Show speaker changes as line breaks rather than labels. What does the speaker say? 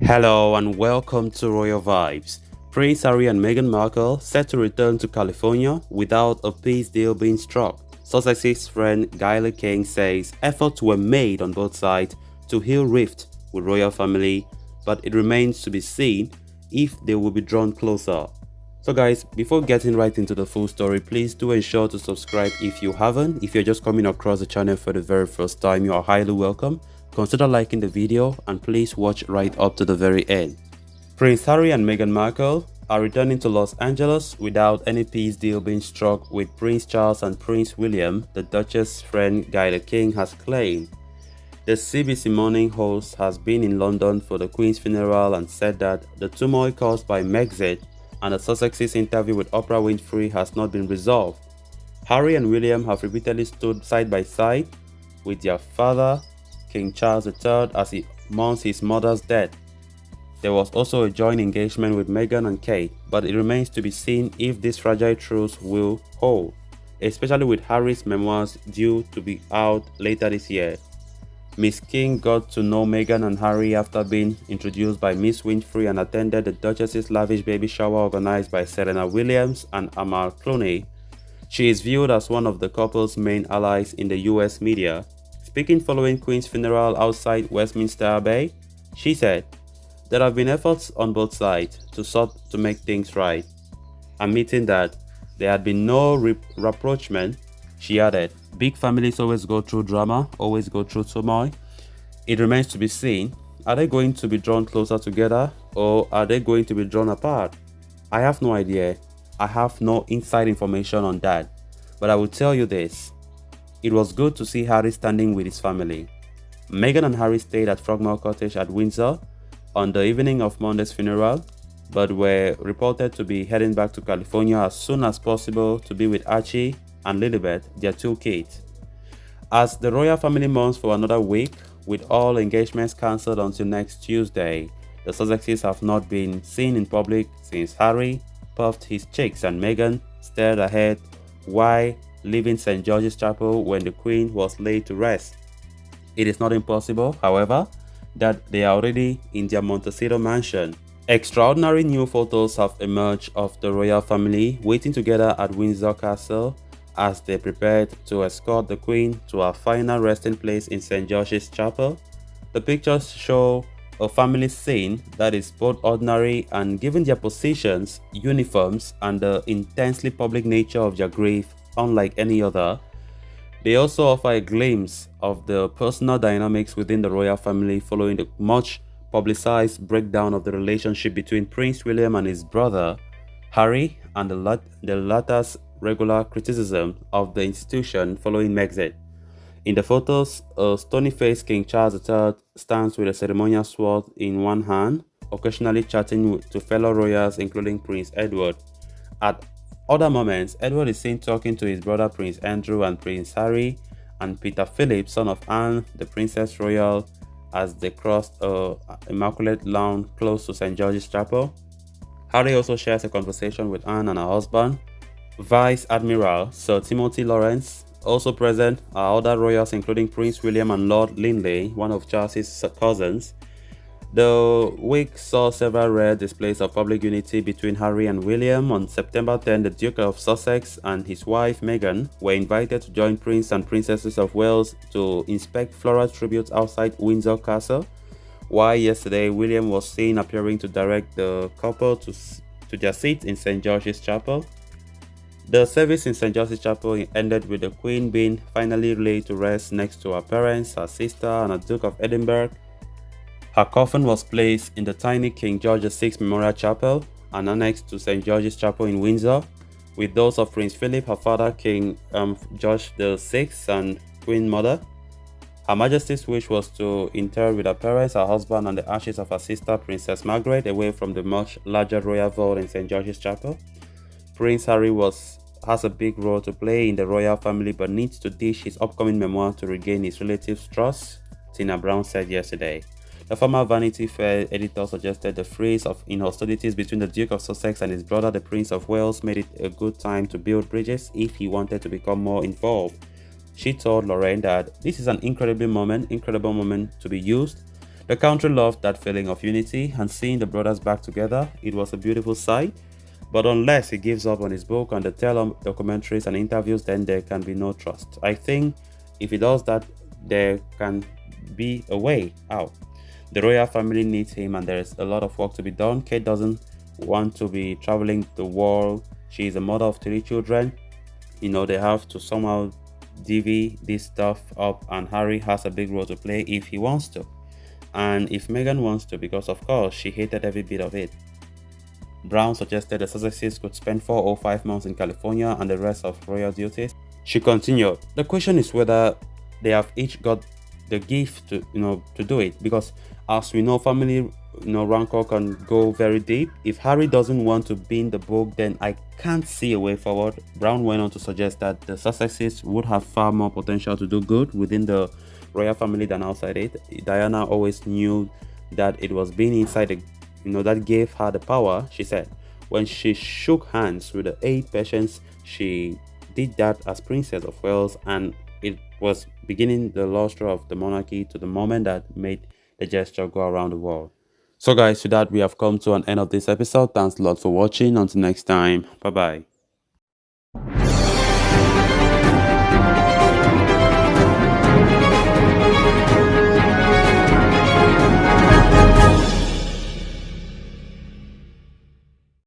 Hello and welcome to Royal Vibes. Prince Harry and Meghan Markle set to return to California without a peace deal being struck. Sussex's friend Guyla King says efforts were made on both sides to heal rift with royal family, but it remains to be seen if they will be drawn closer. So guys, before getting right into the full story, please do ensure to subscribe if you haven't. If you're just coming across the channel for the very first time, you are highly welcome. Consider liking the video and please watch right up to the very end. Prince Harry and Meghan Markle are returning to Los Angeles without any peace deal being struck with Prince Charles and Prince William, the Duchess' friend Guyla King has claimed. The CBC Morning host has been in London for the Queen's funeral and said that the turmoil caused by Megxit and the Sussex's interview with Oprah Winfrey has not been resolved. Harry and William have repeatedly stood side by side with their father, King Charles III, as he mourns his mother's death. There was also a joint engagement with Meghan and Kate, but it remains to be seen if this fragile truce will hold, especially with Harry's memoirs due to be out later this year. Miss King got to know Meghan and Harry after being introduced by Miss Winfrey and attended the Duchess's lavish baby shower organized by Serena Williams and Amal Clooney. She is viewed as one of the couple's main allies in the US media. Speaking following Queen's funeral outside Westminster Abbey, she said, "There have been efforts on both sides to make things right." Admitting that there had been no rapprochement, she added, "Big families always go through drama, always go through turmoil. It remains to be seen. Are they going to be drawn closer together or are they going to be drawn apart? I have no idea. I have no inside information on that. But I will tell you this. It was good to see Harry standing with his family." Meghan and Harry stayed at Frogmore Cottage at Windsor on the evening of Monday's funeral, but were reported to be heading back to California as soon as possible to be with Archie and Lilibet, their two kids. As the royal family mourns for another week, with all engagements cancelled until next Tuesday, the Sussexes have not been seen in public since Harry puffed his cheeks and Meghan stared ahead while leaving St. George's Chapel when the Queen was laid to rest. It is not impossible, however, that they are already in their Montecito mansion. Extraordinary new photos have emerged of the royal family waiting together at Windsor Castle as they prepared to escort the Queen to her final resting place in St. George's Chapel. The pictures show a family scene that is both ordinary and, given their positions, uniforms, and the intensely public nature of their grief, unlike any other. They also offer a glimpse of the personal dynamics within the royal family following the much publicized breakdown of the relationship between Prince William and his brother Harry, and the latter's regular criticism of the institution following Megxit. In the photos, a stony-faced King Charles III stands with a ceremonial sword in one hand, occasionally chatting to fellow royals including Prince Edward. At other moments, Edward is seen talking to his brother Prince Andrew and Prince Harry and Peter Philip, son of Anne, the Princess Royal, as they crossed a immaculate lawn close to St. George's Chapel. Harry also shares a conversation with Anne and her husband, Vice Admiral Sir Timothy Lawrence. Also present are other royals including Prince William and Lord Linleigh, one of Charles's cousins. The week saw several rare displays of public unity between Harry and William. On September 10, the Duke of Sussex and his wife Meghan were invited to join Prince and Princesses of Wales to inspect floral tributes outside Windsor Castle, while yesterday William was seen appearing to direct the couple to their seats in St. George's Chapel. The service in St. George's Chapel ended with the Queen being finally laid to rest next to her parents, her sister, and the Duke of Edinburgh. Her coffin was placed in the tiny King George VI Memorial Chapel and annexed to St. George's Chapel in Windsor, with those of Prince Philip, her father King George VI, and Queen Mother. Her Majesty's wish was to inter with her parents, her husband, and the ashes of her sister Princess Margaret away from the much larger royal vault in St. George's Chapel. Prince Harry has a big role to play in the royal family but needs to dish his upcoming memoir to regain his relatives' trust, Tina Brown said yesterday. The former Vanity Fair editor suggested the phrase in hostilities between the Duke of Sussex and his brother the Prince of Wales made it a good time to build bridges if he wanted to become more involved. She told Lauren that this is an incredible moment to be used. The country loved that feeling of unity and seeing the brothers back together. It was a beautiful sight. But unless he gives up on his book and the documentaries and interviews, then there can be no trust. I think if he does that, there can be a way out. The royal family needs him, and there's a lot of work to be done. Kate doesn't want to be traveling the world. She is a mother of 3 children. They have to somehow divvy this stuff up, and Harry has a big role to play if he wants to. And if Meghan wants to, because of course she hated every bit of it. Brown suggested the Sussexes could spend 4 or 5 months in California and the rest of royal duties. She continued, the question is whether they have each got the gift to do it, because as we know, family rancor can go very deep. If Harry doesn't want to be in the book, then I can't see a way forward. Brown went on to suggest that the Sussexes would have far more potential to do good within the royal family than outside it. Diana always knew that it was being inside that gave her the power, she said. When she shook hands with the 8 patients, she did that as Princess of Wales, and it was beginning the lustre of the monarchy to the moment that made the gesture go around the world. So guys, with that, we have come to an end of this episode. Thanks a lot for watching. Until next time, bye bye.